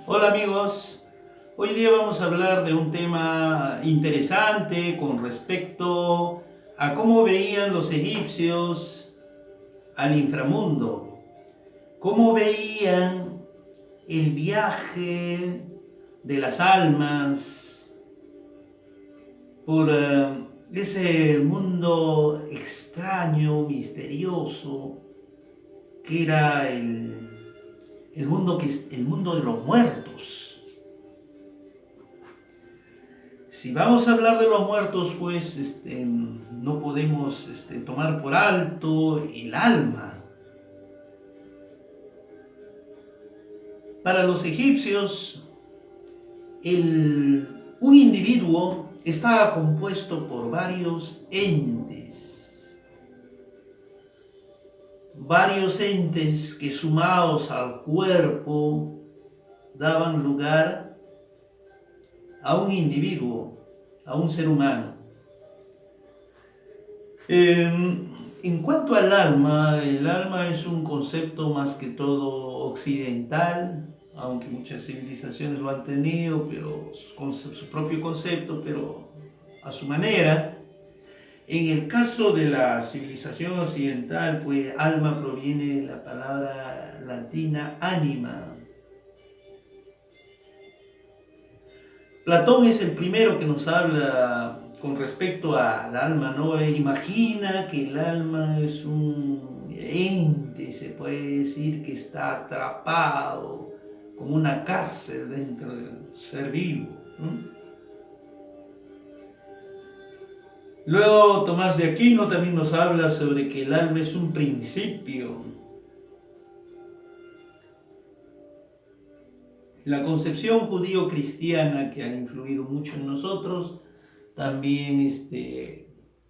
Hola amigos, hoy día vamos a hablar de un tema interesante con respecto a cómo veían los egipcios al inframundo, cómo veían el viaje de las almas por ese mundo extraño, misterioso, que era el mundo de los muertos. Si vamos a hablar de los muertos, pues no podemos tomar por alto el alma. Para los egipcios, un individuo estaba compuesto por varios entes que sumados al cuerpo daban lugar a un individuo, a un ser humano. En cuanto al alma, el alma es un concepto más que todo occidental, aunque muchas civilizaciones lo han tenido, pero con su propio concepto, pero a su manera. En el caso de la civilización occidental, pues alma proviene de la palabra latina anima. Platón es el primero que nos habla con respecto al alma, ¿no? Imagina que el alma es un ente, se puede decir que está atrapado como una cárcel dentro del ser vivo, ¿no? Luego Tomás de Aquino también nos habla sobre que el alma es un principio. La concepción judío-cristiana que ha influido mucho en nosotros también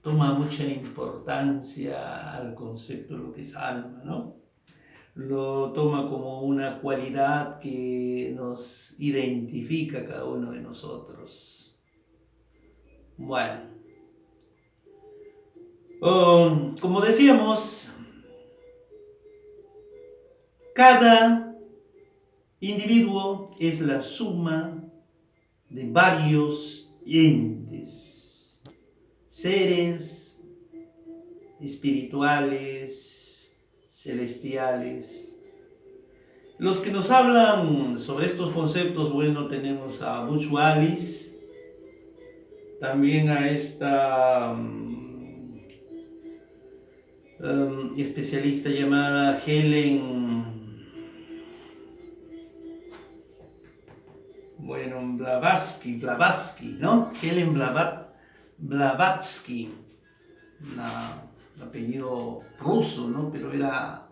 toma mucha importancia al concepto de lo que es alma, ¿no? Lo toma como una cualidad que nos identifica a cada uno de nosotros. Bueno, como decíamos, cada individuo es la suma de varios entes, seres espirituales, celestiales. Los que nos hablan sobre estos conceptos, bueno, tenemos a Butch Wallis, también a esta especialista llamada Blavatsky, ¿no? Helen Blavatsky, un apellido ruso, ¿no? Pero era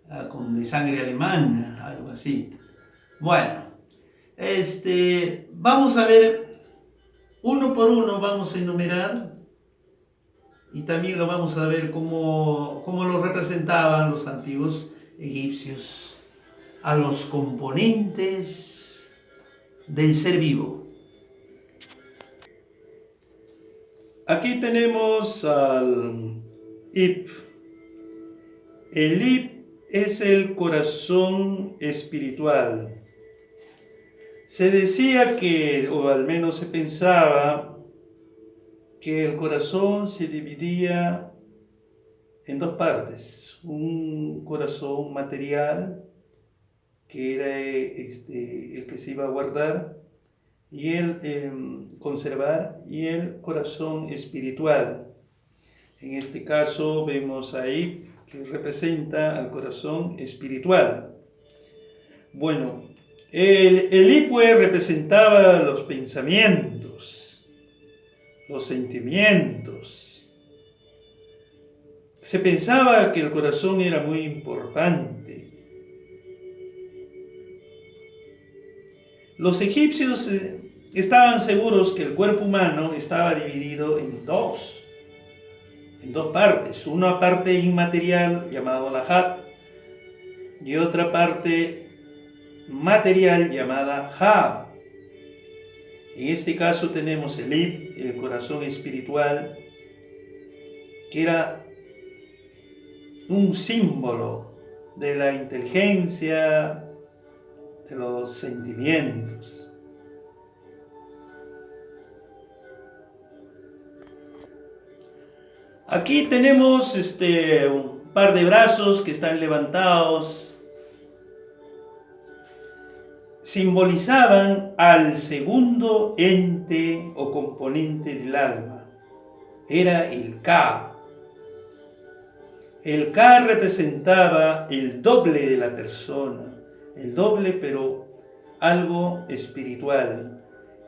de sangre alemana, algo así. Bueno, vamos a ver uno por uno, vamos a enumerar y también lo vamos a ver cómo lo representaban los antiguos egipcios a los componentes del ser vivo. Aquí tenemos al Ip. El Ip es el corazón espiritual. Se decía que, o al menos se pensaba, que el corazón se dividía en dos partes. Un corazón material, que era el que se iba a guardar y el conservar, y el corazón espiritual. En este caso vemos ahí que representa al corazón espiritual. Bueno, el Ipue representaba los pensamientos, los sentimientos. Se pensaba que el corazón era muy importante. Los egipcios estaban seguros que el cuerpo humano estaba dividido en dos partes. Una parte inmaterial llamada la Hat y otra parte material llamada Ha. En este caso tenemos el Ib, el corazón espiritual, que era un símbolo de la inteligencia, de los sentimientos. Aquí tenemos un par de brazos que están levantados. Simbolizaban al segundo ente o componente del alma. Era el Ka. El Ka representaba el doble de la persona, el doble pero algo espiritual.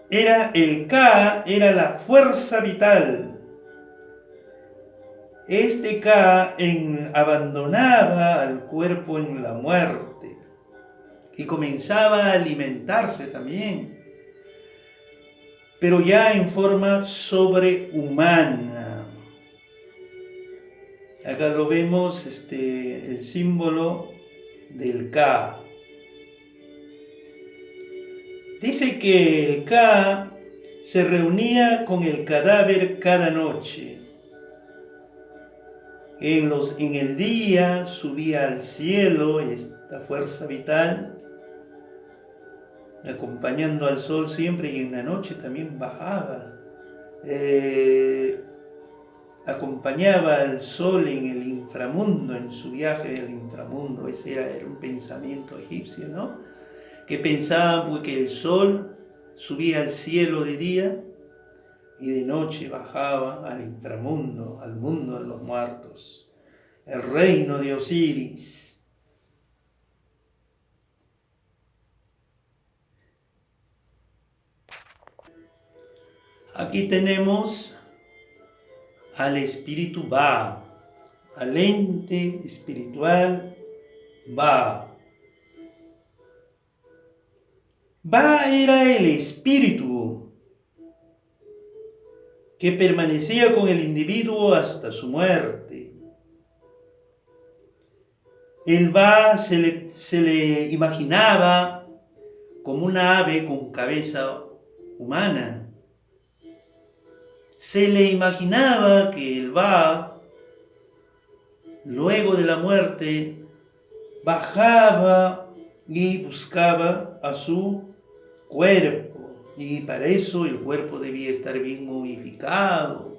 El Ka era la fuerza vital. Este Ka abandonaba al cuerpo en la muerte y comenzaba a alimentarse también, pero ya en forma sobrehumana. Acá lo vemos, el símbolo del Ka. Dice que el Ka se reunía con el cadáver cada noche. En el día subía al cielo esta fuerza vital, acompañando al sol siempre, y en la noche también bajaba. Acompañaba al sol en el inframundo, en su viaje al inframundo. Ese era un pensamiento egipcio, ¿no? Que pensaban pues, que el sol subía al cielo de día y de noche bajaba al inframundo, al mundo de los muertos, el reino de Osiris. Aquí tenemos al espíritu Ba, al ente espiritual Ba. Ba era el espíritu que permanecía con el individuo hasta su muerte. El Ba se le imaginaba como una ave con cabeza humana. Se le imaginaba que el Ba, luego de la muerte, bajaba y buscaba a su cuerpo. Y para eso el cuerpo debía estar bien momificado,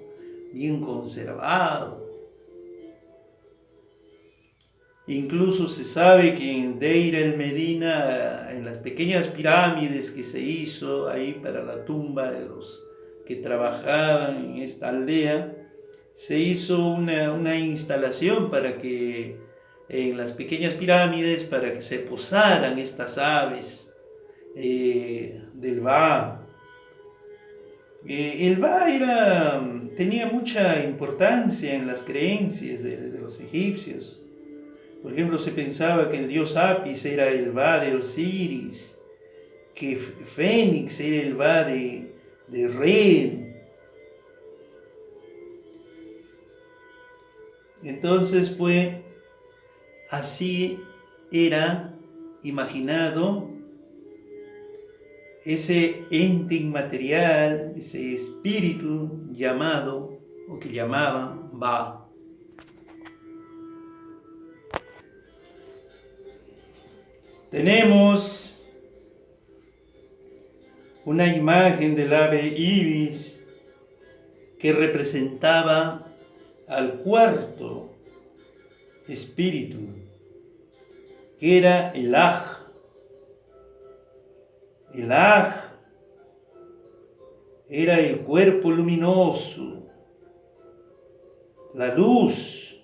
bien conservado. Incluso se sabe que en Deir el Medina, en las pequeñas pirámides que se hizo ahí para la tumba de los que trabajaban en esta aldea, se hizo una instalación para que en las pequeñas pirámides, para que se posaran estas aves del Ba. El Ba tenía mucha importancia en las creencias de los egipcios. Por ejemplo, se pensaba que el dios Apis era el Ba de Osiris, que Fénix era el Ba de Re. Entonces, pues, así era imaginado ese ente inmaterial, ese espíritu llamado, o que llamaban Ba. Tenemos una imagen del ave ibis que representaba al cuarto espíritu, que era el Aj. El Aj era el cuerpo luminoso, la luz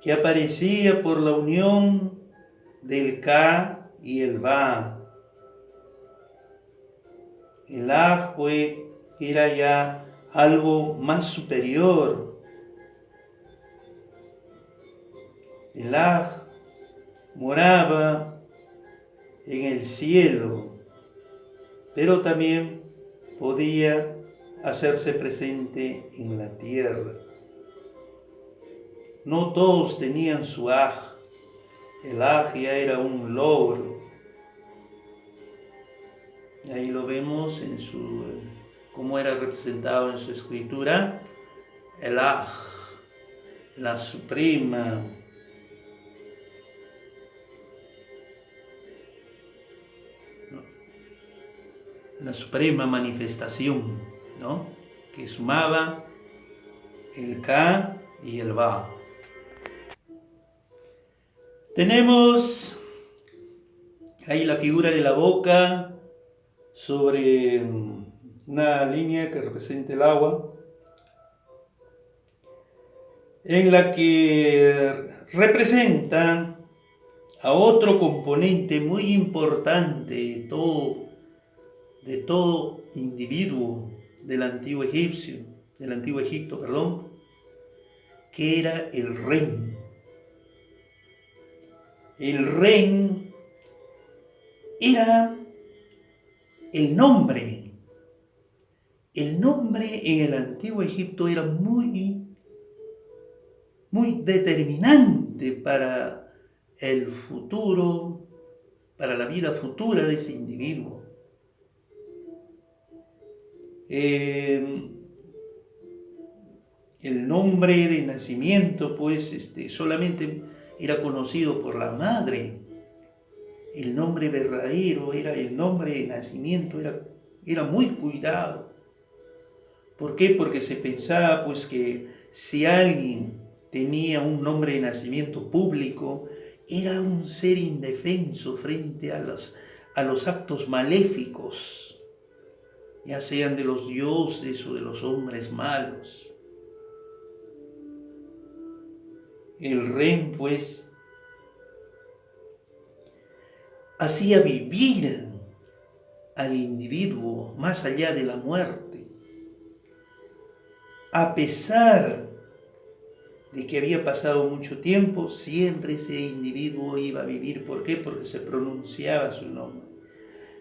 que aparecía por la unión del Ka y el Ba. El Aj pues era ya algo más superior. El Aj moraba en el cielo, pero también podía hacerse presente en la tierra. No todos tenían su Aj. El Aj ya era un logro. Ahí lo vemos en cómo era representado en su escritura. El Aj, la suprema. la suprema manifestación, ¿no? Que sumaba el Ka y el Ba. Tenemos ahí la figura de la boca sobre una línea que representa el agua, en la que representa a otro componente muy importante de todo individuo del antiguo Egipto, perdón, que era el Ren. El Ren era el nombre. El nombre en el antiguo Egipto era muy determinante para el futuro, para la vida futura de ese individuo. El nombre de nacimiento, pues, solamente era conocido por la madre. El nombre verdadero el nombre de nacimiento, era muy cuidado. ¿Por qué? Porque se pensaba, pues, que si alguien tenía un nombre de nacimiento público, era un ser indefenso frente a los actos maléficos, ya sean de los dioses o de los hombres malos. El Ren, pues, hacía vivir al individuo más allá de la muerte, a pesar de que había pasado mucho tiempo, siempre ese individuo iba a vivir. ¿Por qué? Porque se pronunciaba su nombre.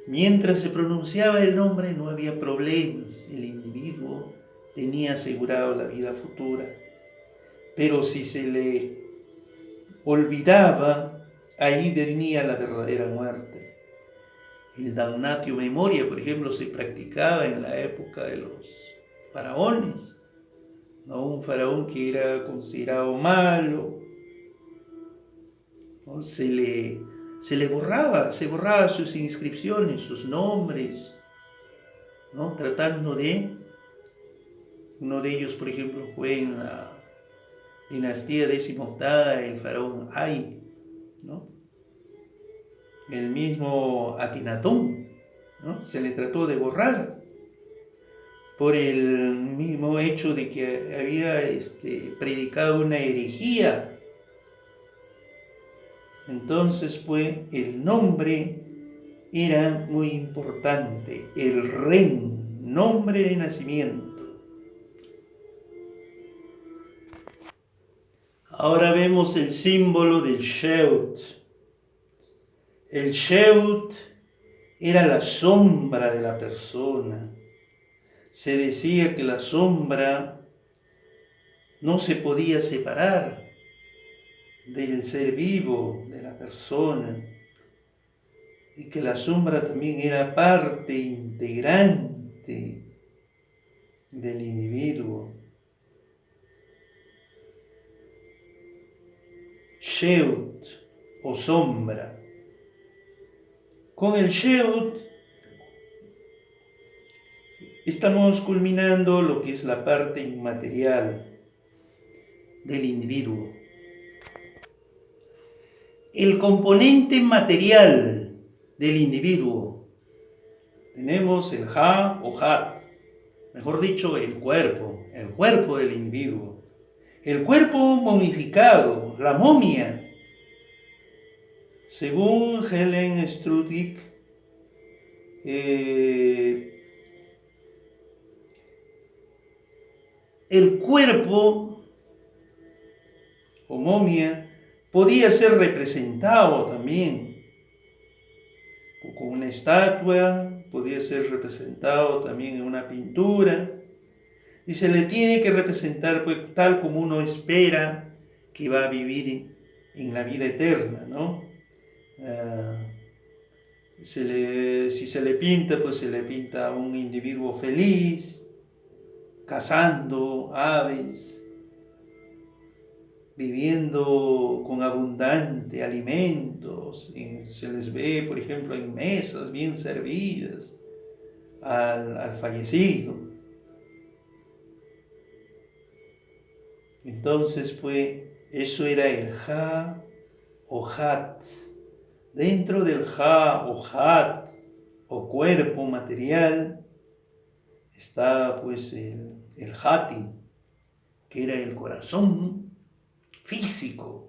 Mientras se pronunciaba el nombre no había problemas, el individuo tenía asegurado la vida futura. Pero si se le olvidaba, ahí venía la verdadera muerte. El damnatio memoria, por ejemplo, se practicaba en la época de los faraones. ¿No? Un faraón que era considerado malo, ¿no? Se le borraba sus inscripciones, sus nombres, ¿no? Tratando uno de ellos, por ejemplo, fue en la dinastía 18ª, el faraón Ay, ¿no? El mismo Akenatón, ¿no? Se le trató de borrar por el mismo hecho de que había predicado una herejía. Entonces, pues, el nombre era muy importante, el Ren, nombre de nacimiento. Ahora vemos el símbolo del Sheut. El Sheut era la sombra de la persona. Se decía que la sombra no se podía separar del ser vivo, de la persona, y que la sombra también era parte integrante del individuo. Sheut o sombra. Con el Sheut estamos culminando lo que es la parte inmaterial del individuo. El componente material del individuo. Tenemos el Ha o Hat, mejor dicho, el cuerpo del individuo. El cuerpo momificado, la momia. Según Helen Struthik, el cuerpo o momia podía ser representado también con una estatua, podía ser representado también en una pintura, y se le tiene que representar pues, tal como uno espera que va a vivir en la vida eterna, ¿no? Si se le pinta, pues se le pinta a un individuo feliz, cazando aves, viviendo con abundante alimentos, se les ve, por ejemplo, en mesas bien servidas, al fallecido. Entonces, pues, eso era el Ha o Hat. Dentro del Ha o Hat o cuerpo material está pues el Hati, que era el corazón físico.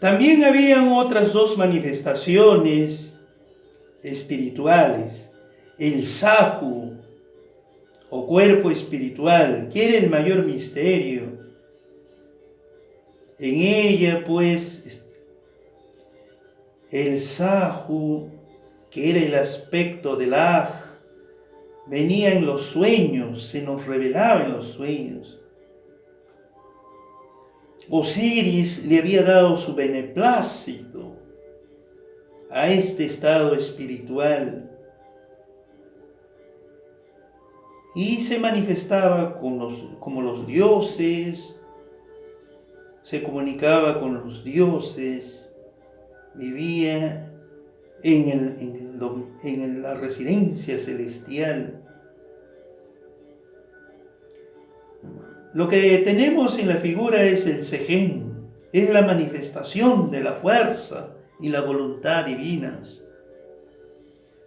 También habían otras dos manifestaciones espirituales, el Sahu o cuerpo espiritual, que era el mayor misterio. En ella, pues, el Sahu, que era el aspecto del Aj, venía en los sueños, se nos revelaba en los sueños. Osiris le había dado su beneplácito a este estado espiritual y se manifestaba como los dioses, se comunicaba con los dioses, vivía en la residencia celestial. Lo que tenemos en la figura es el Sején, es la manifestación de la fuerza y la voluntad divinas.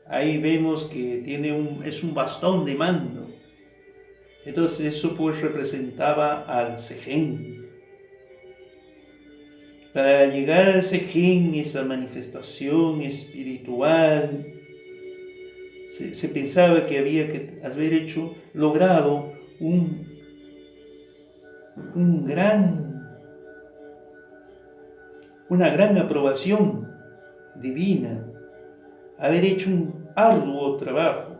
Ahí vemos que es un bastón de mando. Entonces eso pues representaba al Sején. Para llegar al Sején, esa manifestación espiritual, se pensaba que había que haber logrado una gran aprobación divina, haber hecho un arduo trabajo.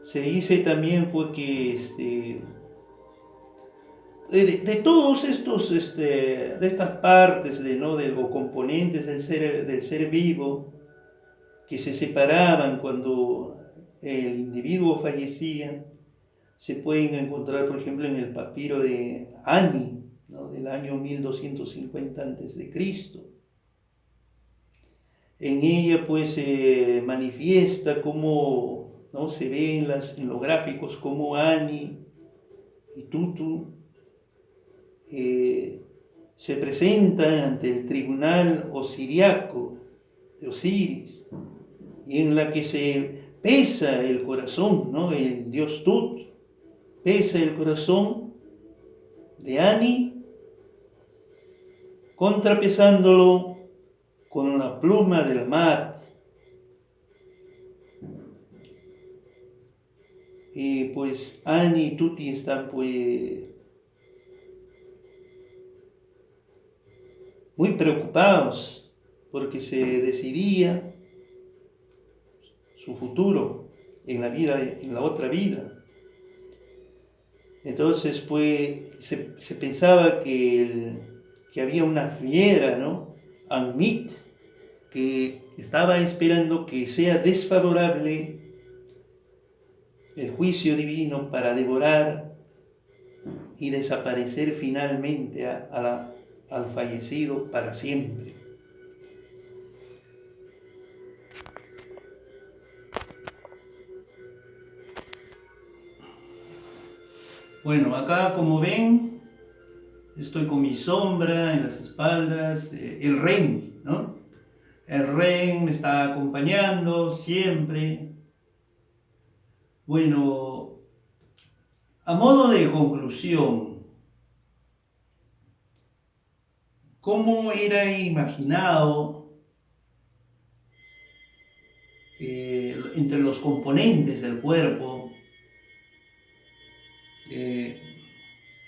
Se dice también porque de todos estos, de estas partes o componentes del ser vivo que se separaban cuando el individuo fallecía, se pueden encontrar, por ejemplo, en el papiro de Ani, ¿no?, del año 1250 a.C. En ella pues se manifiesta cómo, ¿no?, se ve en los gráficos cómo Ani y Tutu se presentan ante el tribunal osiriaco de Osiris, y en la que se pesa el corazón, ¿no?, el dios Tut pesa el corazón de Ani, contrapesándolo con la pluma del Mat. Y pues Ani y Tuti están pues muy preocupados porque se decidía su futuro en la otra vida. Entonces pues se pensaba que había una fiera, ¿no?, Anmit, que estaba esperando que sea desfavorable el juicio divino para devorar y desaparecer finalmente al fallecido para siempre. Bueno, acá como ven, estoy con mi sombra en las espaldas, el Ren, ¿no? El Ren me está acompañando siempre. Bueno, a modo de conclusión, ¿cómo era imaginado entre los componentes del cuerpo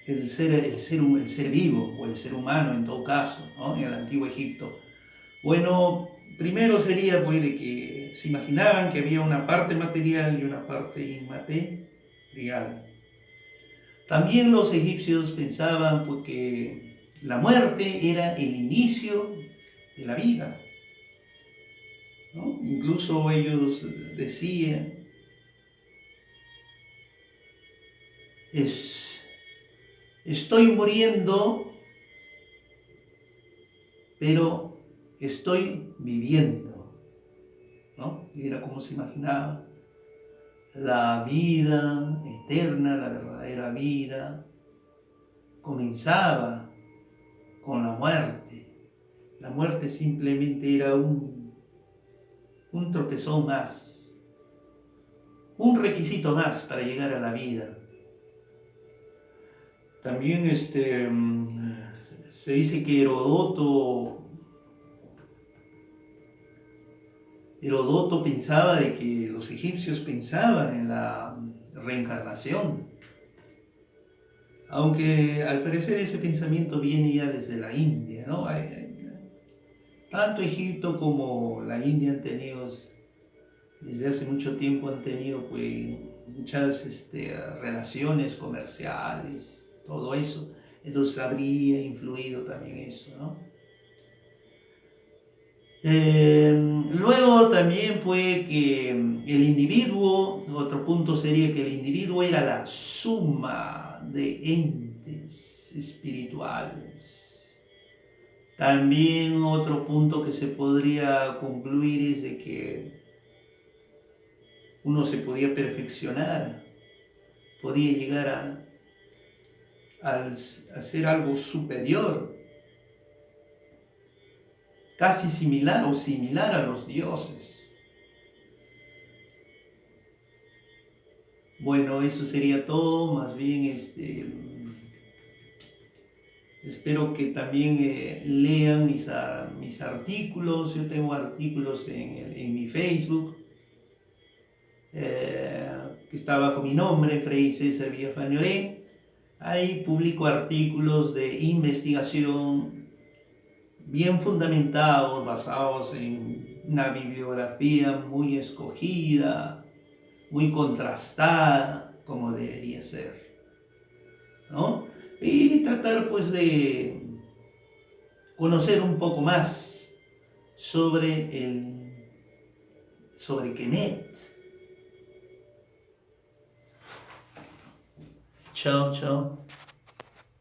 el ser vivo o el ser humano en todo caso, ¿no?, en el antiguo Egipto? Bueno, primero sería pues de que se imaginaban que había una parte material y una parte inmaterial. También los egipcios pensaban pues que la muerte era el inicio de la vida, ¿no? Incluso ellos decían es, estoy muriendo, pero estoy viviendo, ¿no? Y era como se imaginaba la vida eterna, la verdadera vida, comenzaba con la muerte. La muerte simplemente era un tropezón más, un requisito más para llegar a la vida. También se dice que Herodoto pensaba de que los egipcios pensaban en la reencarnación, aunque al parecer ese pensamiento viene ya desde la India, ¿no? Tanto Egipto como la India han tenido, desde hace mucho tiempo han tenido pues muchas relaciones comerciales, todo eso, entonces habría influido también eso, ¿no? Luego también fue que el individuo, otro punto sería que el individuo era la suma de entes espirituales. También otro punto que se podría concluir es de que uno se podía perfeccionar, podía llegar a ser algo superior, casi similar o similar a los dioses. Bueno, eso sería todo, más bien espero que también lean mis artículos. Yo tengo artículos en mi Facebook, que está bajo mi nombre, Fray César Villafañoré. Ahí publico artículos de investigación bien fundamentados, basados en una bibliografía muy escogida, muy contrastada, como debería ser, ¿no? Y tratar pues de conocer un poco más sobre Kemet. Chao, chao.